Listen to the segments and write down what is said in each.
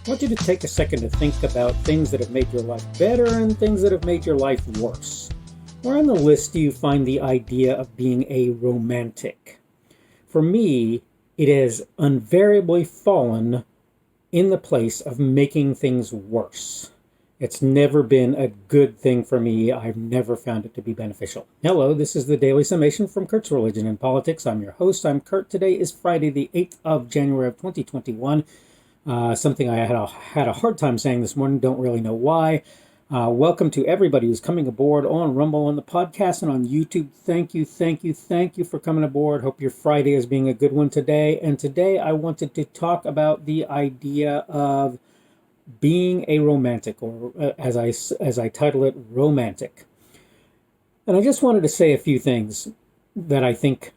I want you to take a second to think about things that have made your life better and things that have made your life worse. Where on the list do you find the idea of being a romantic? For me, it has invariably fallen in the place of making things worse. It's never been a good thing for me. I've never found it to be beneficial. Hello, this is the Daily Summation from Kurt's Religion and Politics. I'm your host. I'm Kurt. Today is Friday, the 8th of January of 2021. Something I had a hard time saying this morning. Don't really know why. Welcome to everybody who's coming aboard on Rumble, on the podcast, and on YouTube. Thank you for coming aboard. Hope your Friday is being a good one today. And today I wanted to talk about the idea of being a romantic, or as I title it, romantic. And I just wanted to say a few things that I think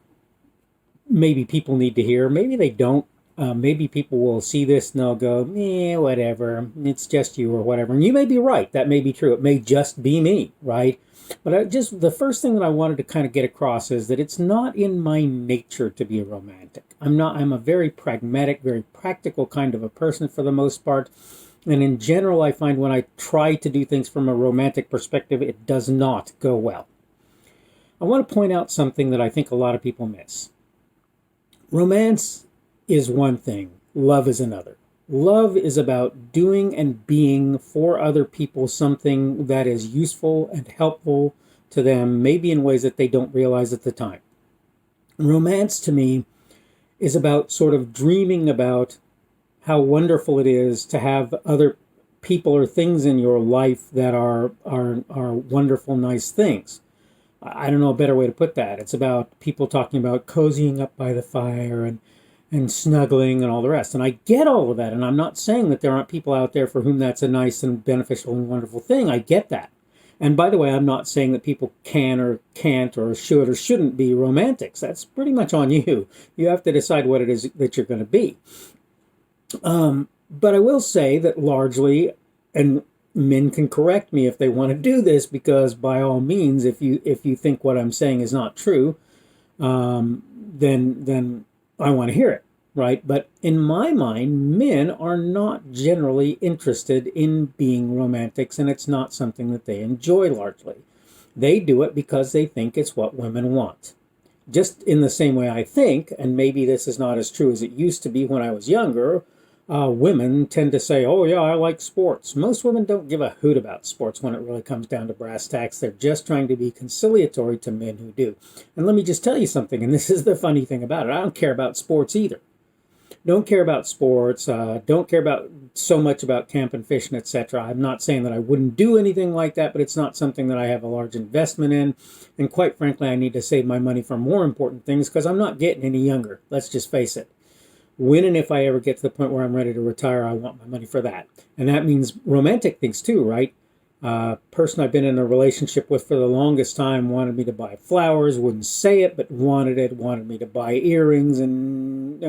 maybe people need to hear. Maybe they don't. Maybe people will see this and they'll go, whatever, it's just you or whatever. And you may be right. That may be true. It may just be me, right? But the first thing that I wanted to kind of get across is that it's not in my nature to be a romantic. I'm a very pragmatic, very practical kind of a person for the most part. And in general, I find when I try to do things from a romantic perspective, it does not go well. I want to point out something that I think a lot of people miss. Romance is one thing. Love is another. Love is about doing and being for other people something that is useful and helpful to them, maybe in ways that they don't realize at the time. Romance, to me, is about sort of dreaming about how wonderful it is to have other people or things in your life that are wonderful, nice things. I don't know a better way to put that. It's about people talking about cozying up by the fire and snuggling and all the rest. And I get all of that. And I'm not saying that there aren't people out there for whom that's a nice and beneficial and wonderful thing. I get that. And by the way, I'm not saying that people can or can't or should or shouldn't be romantics. That's pretty much on you. You have to decide what it is that you're going to be. But I will say that largely, and men can correct me if they want to do this, because by all means, if you think what I'm saying is not true, then I want to hear it, right? But in my mind, men are not generally interested in being romantics, and it's not something that they enjoy largely. They do it because they think it's what women want. Just in the same way I think, and maybe this is not as true as it used to be when I was younger, women tend to say, oh yeah, I like sports. Most women don't give a hoot about sports when it really comes down to brass tacks. They're just trying to be conciliatory to men who do. And let me just tell you something, and this is the funny thing about it. I don't care about sports either. Don't care about sports, don't care about so much about camp and fishing, etc. I'm not saying that I wouldn't do anything like that, but it's not something that I have a large investment in. And quite frankly, I need to save my money for more important things because I'm not getting any younger. Let's just face it. When and if I ever get to the point where I'm ready to retire, I want my money for that. And that means romantic things too, right? Person I've been in a relationship with for the longest time wanted me to buy flowers, wouldn't say it, but wanted it, wanted me to buy earrings and,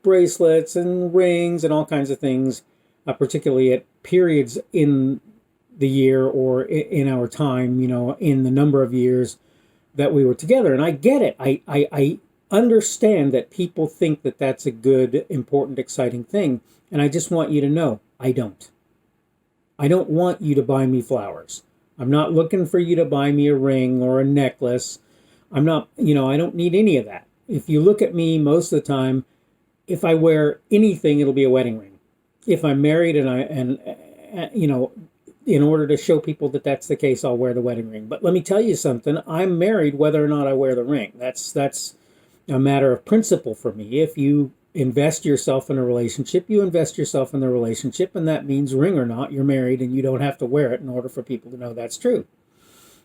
bracelets and rings and all kinds of things, particularly at periods in the year or in our time, in the number of years that we were together. And I get it. I understand that people think that that's a good, important, exciting thing. And I just want you to know, I don't. I don't want you to buy me flowers. I'm not looking for you to buy me a ring or a necklace. I'm not, I don't need any of that. If you look at me most of the time, if I wear anything, it'll be a wedding ring. If I'm married and in order to show people that that's the case, I'll wear the wedding ring. But let me tell you something. I'm married whether or not I wear the ring. That's a matter of principle for me. If you invest yourself in a relationship, you invest yourself in the relationship, and that means ring or not, you're married and you don't have to wear it in order for people to know that's true.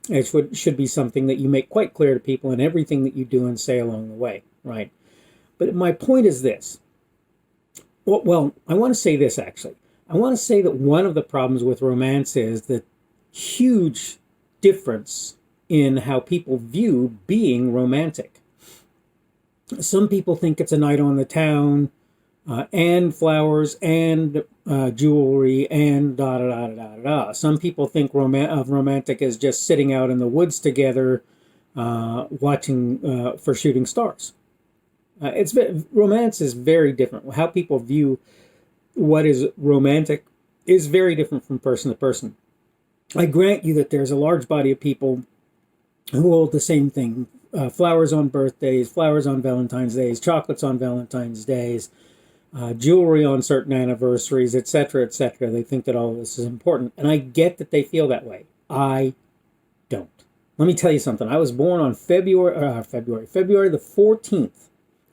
It should be something that you make quite clear to people in everything that you do and say along the way, right? But my point is this. Well, I want to say this actually. I want to say that one of the problems with romance is the huge difference in how people view being romantic. Some people think it's a night on the town, and flowers, and jewelry, and da-da-da-da-da-da. Some people think romantic as just sitting out in the woods together, watching for shooting stars. Romance is very different. How people view what is romantic is very different from person to person. I grant you that there's a large body of people who hold the same thing. Flowers on birthdays, flowers on Valentine's days, chocolates on Valentine's days, jewelry on certain anniversaries, etc., etc. They think that all of this is important. And I get that they feel that way. I don't. Let me tell you something. I was born on February the 14th.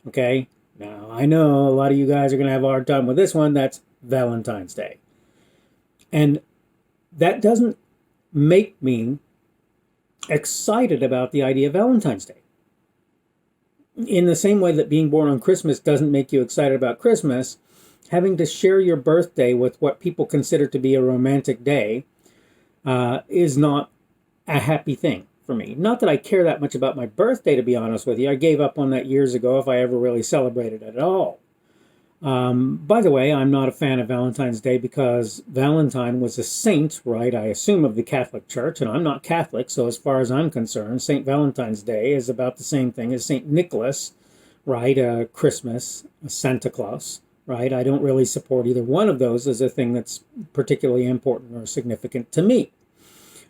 Okay? Now, I know a lot of you guys are going to have a hard time with this one. That's Valentine's Day. And that doesn't make me excited about the idea of Valentine's Day. In the same way that being born on Christmas doesn't make you excited about Christmas, having to share your birthday with what people consider to be a romantic day is not a happy thing for me. Not that I care that much about my birthday, to be honest with you. I gave up on that years ago if I ever really celebrated it at all. By the way, I'm not a fan of Valentine's Day because Valentine was a saint, right? I assume of the Catholic Church, and I'm not Catholic, so as far as I'm concerned, St. Valentine's Day is about the same thing as St. Nicholas, right? Christmas, Santa Claus, right? I don't really support either one of those as a thing that's particularly important or significant to me.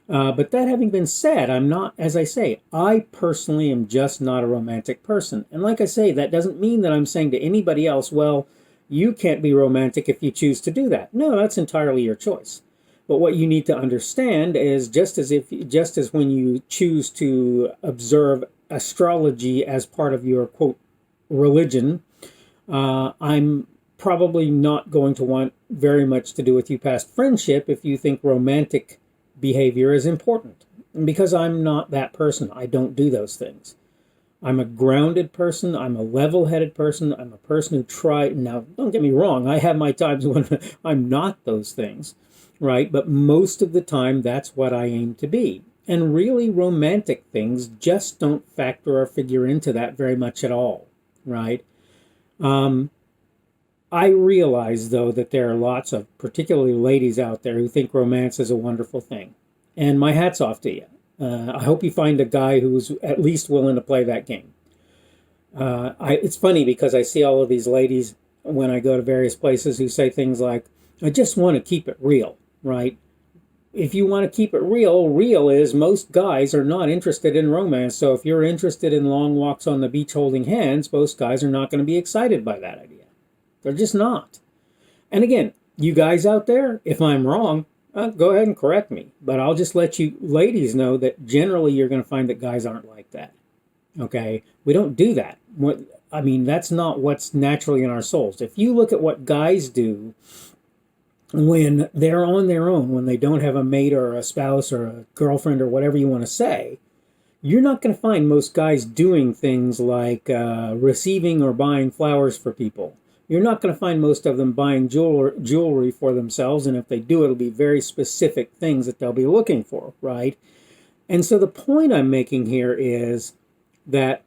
But that having been said, I'm not, as I say, I personally am just not a romantic person. And like I say, that doesn't mean that I'm saying to anybody else, well, you can't be romantic if you choose to do that. No, that's entirely your choice. But what you need to understand is just as when you choose to observe astrology as part of your quote religion, I'm probably not going to want very much to do with you past friendship if you think romantic behavior is important. And because I'm not that person, I don't do those things. I'm a grounded person. I'm a level-headed person. I'm a person who now, don't get me wrong, I have my times when I'm not those things, right? But most of the time, that's what I aim to be. And really romantic things just don't factor or figure into that very much at all, right? I realize, though, that there are lots of, particularly ladies out there, who think romance is a wonderful thing. And my hat's off to you. I hope you find a guy who's at least willing to play that game. It's funny because I see all of these ladies when I go to various places who say things like, I just want to keep it real, right? If you want to keep it real, real is most guys are not interested in romance. So if you're interested in long walks on the beach holding hands, most guys are not going to be excited by that idea. They're just not. And again, you guys out there, if I'm wrong, go ahead and correct me. But I'll just let you ladies know that generally you're going to find that guys aren't like that. Okay? We don't do that. That's not what's naturally in our souls. If you look at what guys do when they're on their own, when they don't have a mate or a spouse or a girlfriend or whatever you want to say, you're not going to find most guys doing things like receiving or buying flowers for people. You're not going to find most of them buying jewelry for themselves, and if they do, it'll be very specific things that they'll be looking for, right? And so the point I'm making here is that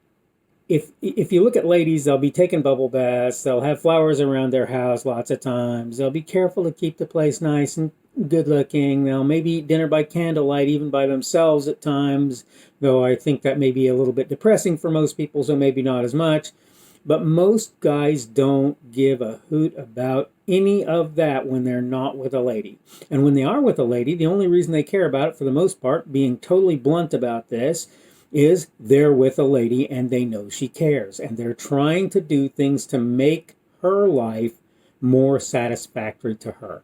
if you look at ladies, they'll be taking bubble baths, they'll have flowers around their house lots of times, they'll be careful to keep the place nice and good looking, they'll maybe eat dinner by candlelight, even by themselves at times, though I think that may be a little bit depressing for most people, so maybe not as much. But most guys don't give a hoot about any of that when they're not with a lady. And when they are with a lady, the only reason they care about it, for the most part, being totally blunt about this, is they're with a lady and they know she cares. And they're trying to do things to make her life more satisfactory to her.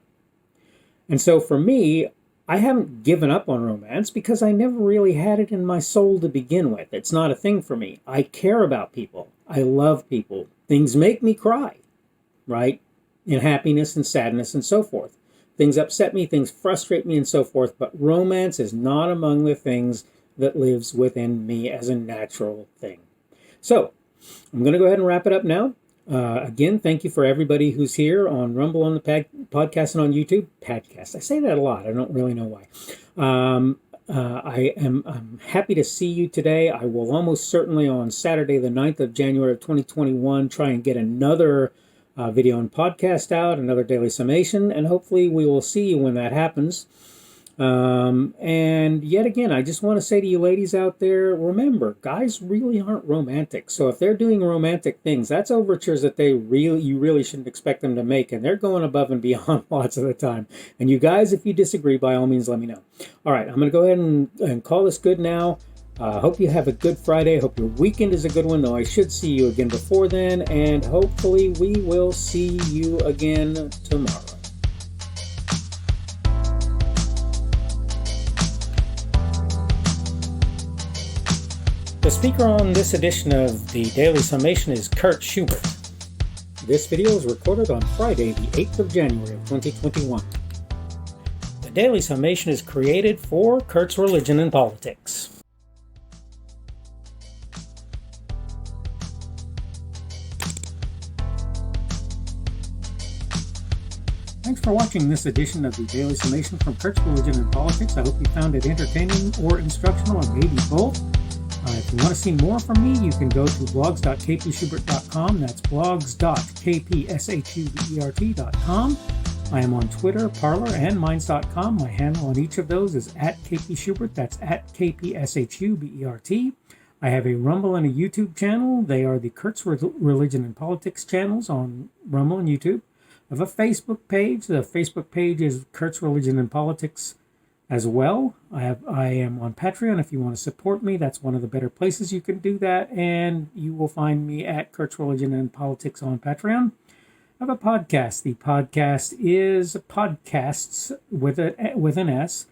And so for me, I haven't given up on romance because I never really had it in my soul to begin with. It's not a thing for me. I care about people. I love people. Things make me cry, right? In happiness and sadness and so forth. Things upset me, things frustrate me and so forth, but romance is not among the things that lives within me as a natural thing. So, I'm going to go ahead and wrap it up now. Again, thank you for everybody who's here on Rumble, on the podcast, and on YouTube. Podcast. I say that a lot. I don't really know why. I'm happy to see you today. I will almost certainly on Saturday, the 9th of January of 2021, try and get another video and podcast out, another Daily Summation, and hopefully we will see you when that happens. And yet again, I just want to say to you ladies out there, remember, guys really aren't romantic. So if they're doing romantic things, that's overtures that you really shouldn't expect them to make. And they're going above and beyond lots of the time. And you guys, if you disagree, by all means, let me know. All right, I'm going to go ahead and call this good now. Hope you have a good Friday. Hope your weekend is a good one, though I should see you again before then. And hopefully we will see you again tomorrow. The speaker on this edition of the Daily Summation is Kurt Schubert. This video was recorded on Friday, the 8th of January of 2021. The Daily Summation is created for Kurt's Religion and Politics. Thanks for watching this edition of the Daily Summation from Kurt's Religion and Politics. I hope you found it entertaining or instructional, or maybe both. If you want to see more from me, you can go to blogs.kpschubert.com. That's blogs.kpschubert.com. I am on Twitter, Parler, and Minds.com. My handle on each of those is @kpschubert. That's @kpschubert. I have a Rumble and a YouTube channel. They are the Kurt's Religion and Politics channels on Rumble and YouTube. I have a Facebook page. The Facebook page is Kurt's Religion and Politics as well. I am on Patreon. If you want to support me, that's one of the better places you can do that. And you will find me at Kurt's Religion and Politics on Patreon. I have a podcast. The podcast is podcasts with an S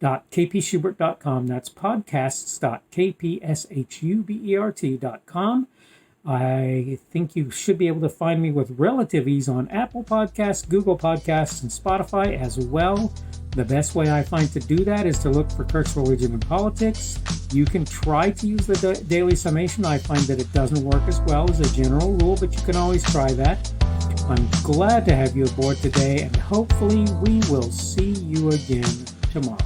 .kpschubert.com. That's podcasts.kpschubert.com. I think you should be able to find me with relative ease on Apple Podcasts, Google Podcasts, and Spotify as well. The best way I find to do that is to look for Kurt's Religion and Politics. You can try to use the Daily Summation. I find that it doesn't work as well as a general rule, but you can always try that. I'm glad to have you aboard today, and hopefully we will see you again tomorrow.